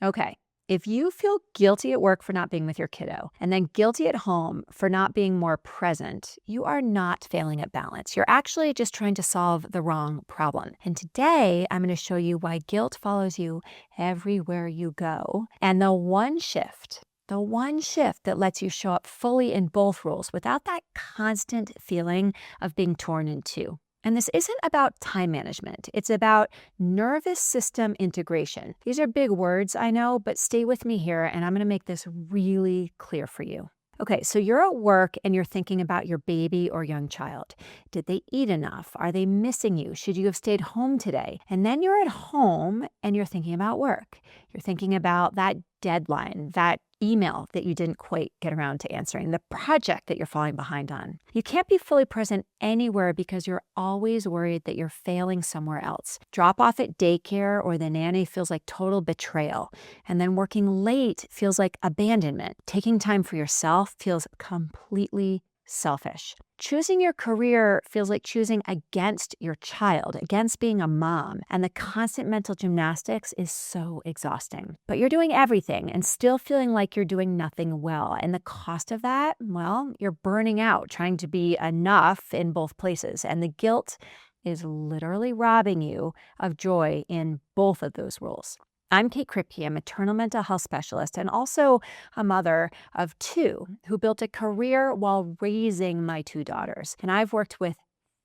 Okay. If you feel guilty at work for not being with your kiddo and then guilty at home for not being more present, you are not failing at balance. You're actually just trying to solve the wrong problem. And today, I'm going to show you why guilt follows you everywhere you go. And the one shift that lets you show up fully in both roles without that constant feeling of being torn in two. And this isn't about time management. It's about nervous system integration. These are big words, I know, but stay with me here and I'm going to make this really clear for you. Okay, so you're at work and you're thinking about your baby or young child. Did they eat enough? Are they missing you? Should you have stayed home today? And then you're at home and you're thinking about work. You're thinking about that deadline, that email that you didn't quite get around to answering, the project that you're falling behind on. You can't be fully present anywhere because you're always worried that you're failing somewhere else. Drop off at daycare or the nanny feels like total betrayal. And then working late feels like abandonment. Taking time for yourself feels completely selfish. Choosing your career feels like choosing against your child, against being a mom, and the constant mental gymnastics is so exhausting. But you're doing everything and still feeling like you're doing nothing well. And the cost of that, well, you're burning out, trying to be enough in both places. And the guilt is literally robbing you of joy in both of those roles. I'm Kate Kripke, a maternal mental health specialist and also a mother of two who built a career while raising my two daughters. And I've worked with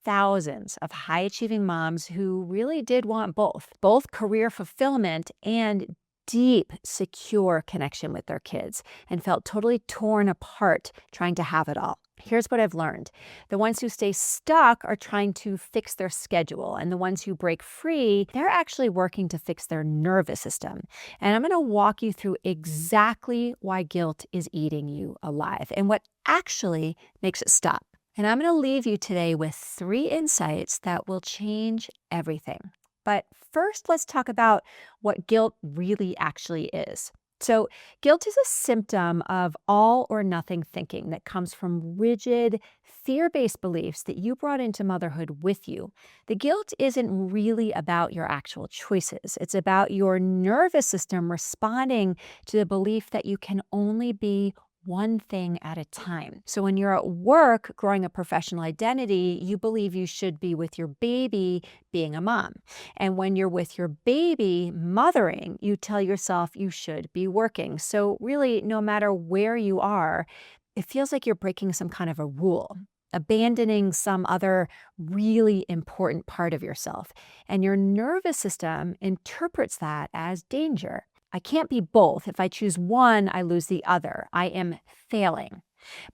thousands of high-achieving moms who really did want both career fulfillment and deep, secure connection with their kids and felt totally torn apart trying to have it all. Here's what I've learned. The ones who stay stuck are trying to fix their schedule, and the ones who break free, they're actually working to fix their nervous system. And I'm going to walk you through exactly why guilt is eating you alive and what actually makes it stop. And I'm going to leave you today with 3 insights that will change everything. But first, let's talk about what guilt really actually is. So, guilt is a symptom of all or nothing thinking that comes from rigid, fear-based beliefs that you brought into motherhood with you. The guilt isn't really about your actual choices. It's about your nervous system responding to the belief that you can only be one thing at a time. So when you're at work growing a professional identity, you believe you should be with your baby being a mom. And when you're with your baby mothering, you tell yourself you should be working. So really, no matter where you are, it feels like you're breaking some kind of a rule, abandoning some other really important part of yourself. And your nervous system interprets that as danger. I can't be both. If I choose one, I lose the other. I am failing.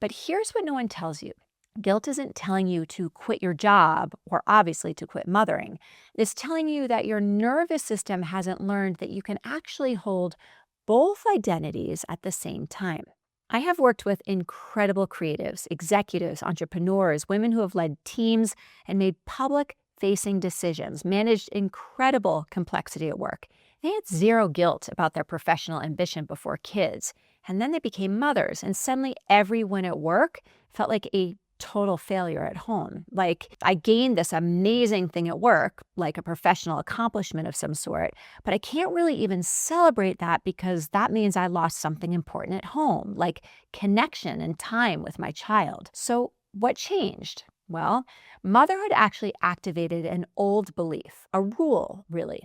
But here's what no one tells you. Guilt isn't telling you to quit your job or obviously to quit mothering. It's telling you that your nervous system hasn't learned that you can actually hold both identities at the same time. I have worked with incredible creatives, executives, entrepreneurs, women who have led teams and made public-facing decisions, managed incredible complexity at work. They had zero guilt about their professional ambition before kids, and then they became mothers, and suddenly everyone at work felt like a total failure at home. Like, I gained this amazing thing at work, like a professional accomplishment of some sort, but I can't really even celebrate that because that means I lost something important at home, like connection and time with my child. So what changed? Well, motherhood actually activated an old belief, a rule, really.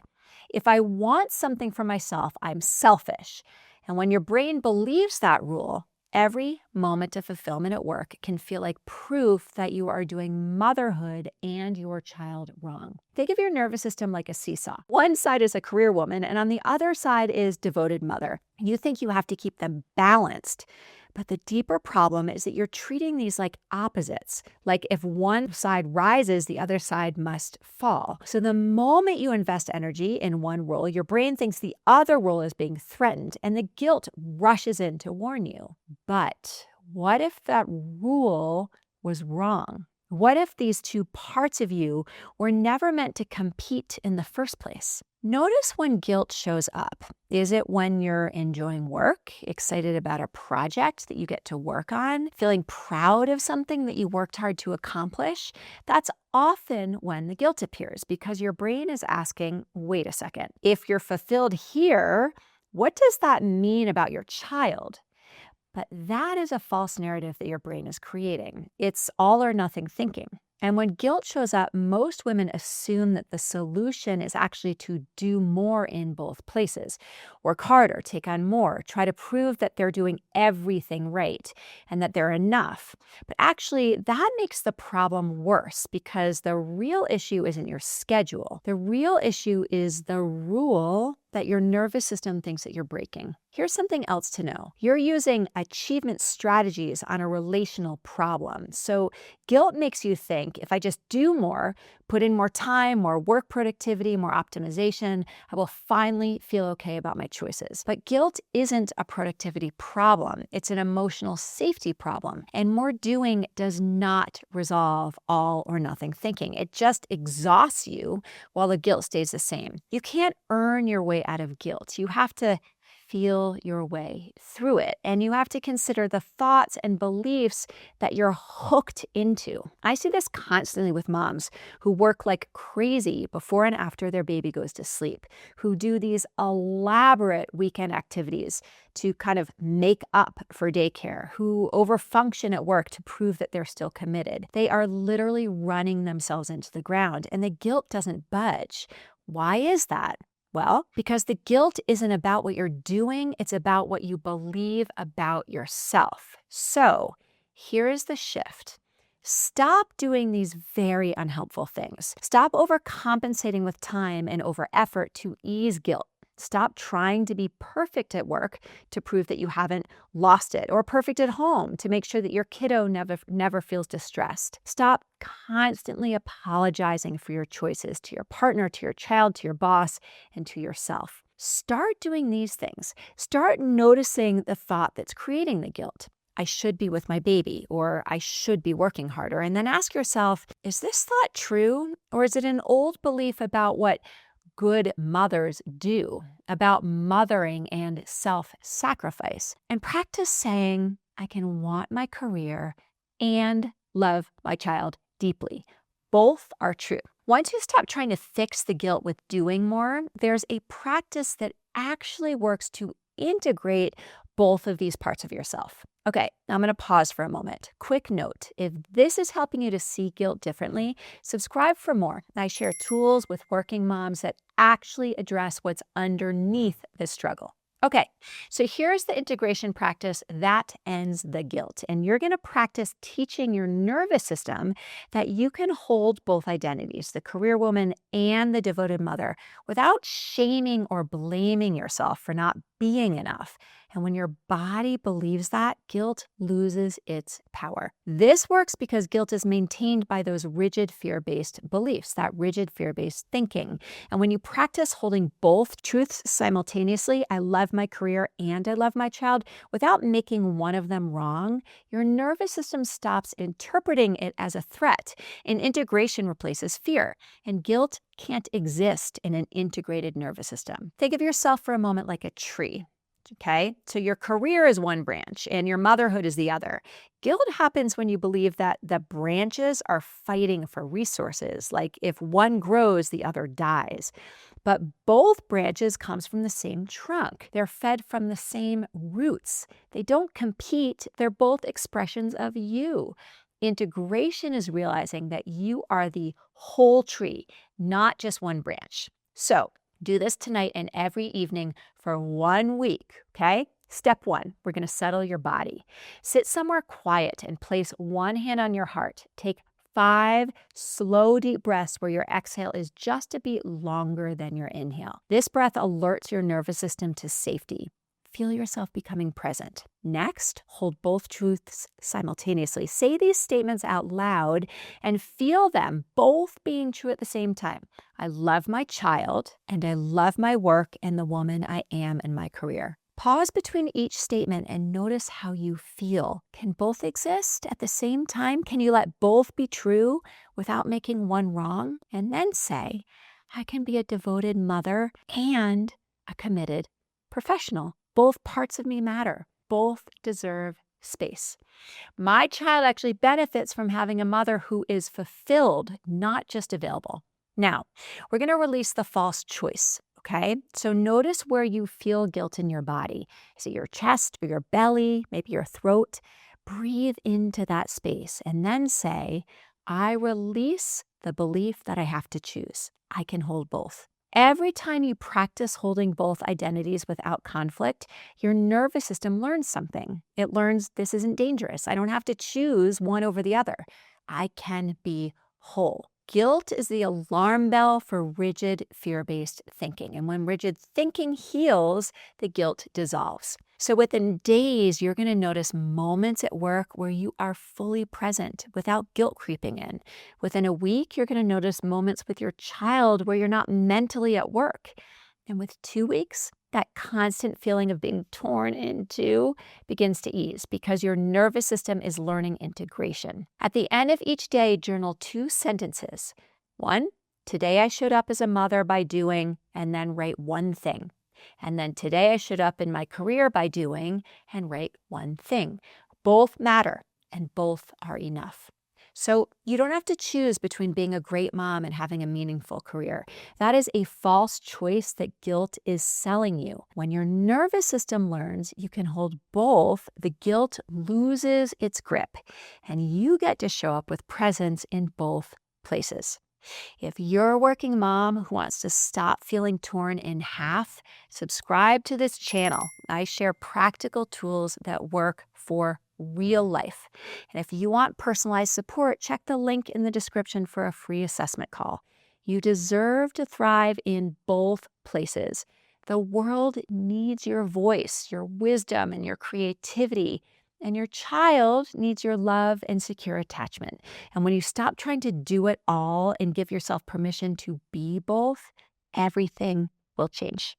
If I want something for myself, I'm selfish. And when your brain believes that rule, every moment of fulfillment at work can feel like proof that you are doing motherhood and your child wrong. Think of your nervous system like a seesaw. One side is a career woman, and on the other side is devoted mother. You think you have to keep them balanced. But the deeper problem is that you're treating these like opposites. Like if one side rises, the other side must fall. So the moment you invest energy in one role, your brain thinks the other role is being threatened, and the guilt rushes in to warn you. But what if that rule was wrong? What if these two parts of you were never meant to compete in the first place? Notice when guilt shows up. Is it when you're enjoying work, excited about a project that you get to work on, feeling proud of something that you worked hard to accomplish? That's often when the guilt appears because your brain is asking, wait a second, if you're fulfilled here, What does that mean about your child? But that is a false narrative that your brain is creating. It's all or nothing thinking. And when guilt shows up, most women assume that the solution is actually to do more in both places. Work harder, take on more, try to prove that they're doing everything right and that they're enough. But actually, that makes the problem worse because the real issue isn't your schedule. The real issue is the rule that your nervous system thinks that you're breaking. Here's something else to know. You're using achievement strategies on a relational problem. So guilt makes you think if I just do more, put in more time, more work productivity, more optimization, I will finally feel okay about my choices. But guilt isn't a productivity problem. It's an emotional safety problem. And more doing does not resolve all or nothing thinking. It just exhausts you while the guilt stays the same. You can't earn your way out of guilt. You have to feel your way through it. And you have to consider the thoughts and beliefs that you're hooked into. I see this constantly with moms who work like crazy before and after their baby goes to sleep, who do these elaborate weekend activities to kind of make up for daycare, who overfunction at work to prove that they're still committed. They are literally running themselves into the ground, and the guilt doesn't budge. Why is that? Well, because the guilt isn't about what you're doing, it's about what you believe about yourself. So here is the shift. Stop doing these very unhelpful things. Stop overcompensating with time and over effort to ease guilt. Stop trying to be perfect at work to prove that you haven't lost it, or perfect at home to make sure that your kiddo never feels distressed. Stop constantly apologizing for your choices to your partner, to your child, to your boss, and to yourself. Start doing these things. Start noticing the thought that's creating the guilt. I should be with my baby, or I should be working harder. And then ask yourself, is this thought true? Or is it an old belief about what good mothers do, about mothering and self-sacrifice? And practice saying, I can want my career and love my child deeply. Both are true. Once you stop trying to fix the guilt with doing more, there's a practice that actually works to integrate both of these parts of yourself. Okay, now I'm going to pause for a moment. Quick note, if this is helping you to see guilt differently, subscribe for more. I share tools with working moms that actually address what's underneath this struggle. Okay, so here's the integration practice that ends the guilt. And you're going to practice teaching your nervous system that you can hold both identities, the career woman and the devoted mother, without shaming or blaming yourself for not being enough. And when your body believes that, guilt loses its power. This works because guilt is maintained by those rigid fear-based beliefs, that rigid fear-based thinking. And when you practice holding both truths simultaneously, I love my career and I love my child, without making one of them wrong, your nervous system stops interpreting it as a threat. And integration replaces fear. And guilt can't exist in an integrated nervous system. Think of yourself for a moment like a tree. Okay, so your career is one branch and your motherhood is the other. Guilt happens when you believe that the branches are fighting for resources, like if one grows, the other dies. But both branches comes from the same trunk. They're fed from the same roots. They don't compete. They're both expressions of you. Integration is realizing that you are the whole tree, not just one branch. So do this tonight and every evening for 1 week, okay? Step 1, we're going to settle your body. Sit somewhere quiet and place one hand on your heart. Take 5 slow, deep breaths where your exhale is just a beat longer than your inhale. This breath alerts your nervous system to safety. Feel yourself becoming present. Next, hold both truths simultaneously. Say these statements out loud and feel them both being true at the same time. I love my child, and I love my work and the woman I am in my career. Pause between each statement and notice how you feel. Can both exist at the same time? Can you let both be true without making one wrong? And then say, I can be a devoted mother and a committed professional. Both parts of me matter. Both deserve space. My child actually benefits from having a mother who is fulfilled, not just available. Now, we're going to release the false choice. Okay, so notice where you feel guilt in your body. Is it your chest or your belly, maybe your throat? Breathe into that space and then say, I release the belief that I have to choose. I can hold both. Every time you practice holding both identities without conflict, your nervous system learns something. It learns this isn't dangerous. I don't have to choose one over the other. I can be whole. Guilt is the alarm bell for rigid, fear-based thinking. And when rigid thinking heals, the guilt dissolves. So within days, you're going to notice moments at work where you are fully present without guilt creeping in. Within a week, you're going to notice moments with your child where you're not mentally at work. And with 2 weeks, that constant feeling of being torn in two begins to ease because your nervous system is learning integration. At the end of each day, journal 2 sentences. 1, today I showed up as a mother by doing, and then write 1 thing. And then today I showed up in my career by doing, and write 1 thing. Both matter and both are enough. So you don't have to choose between being a great mom and having a meaningful career. That is a false choice that guilt is selling you. When your nervous system learns you can hold both, the guilt loses its grip, and you get to show up with presence in both places. If you're a working mom who wants to stop feeling torn in half, subscribe to this channel. I share practical tools that work for real life. And if you want personalized support, check the link in the description for a free assessment call. You deserve to thrive in both places. The world needs your voice, your wisdom, and your creativity. And your child needs your love and secure attachment. And when you stop trying to do it all and give yourself permission to be both, everything will change.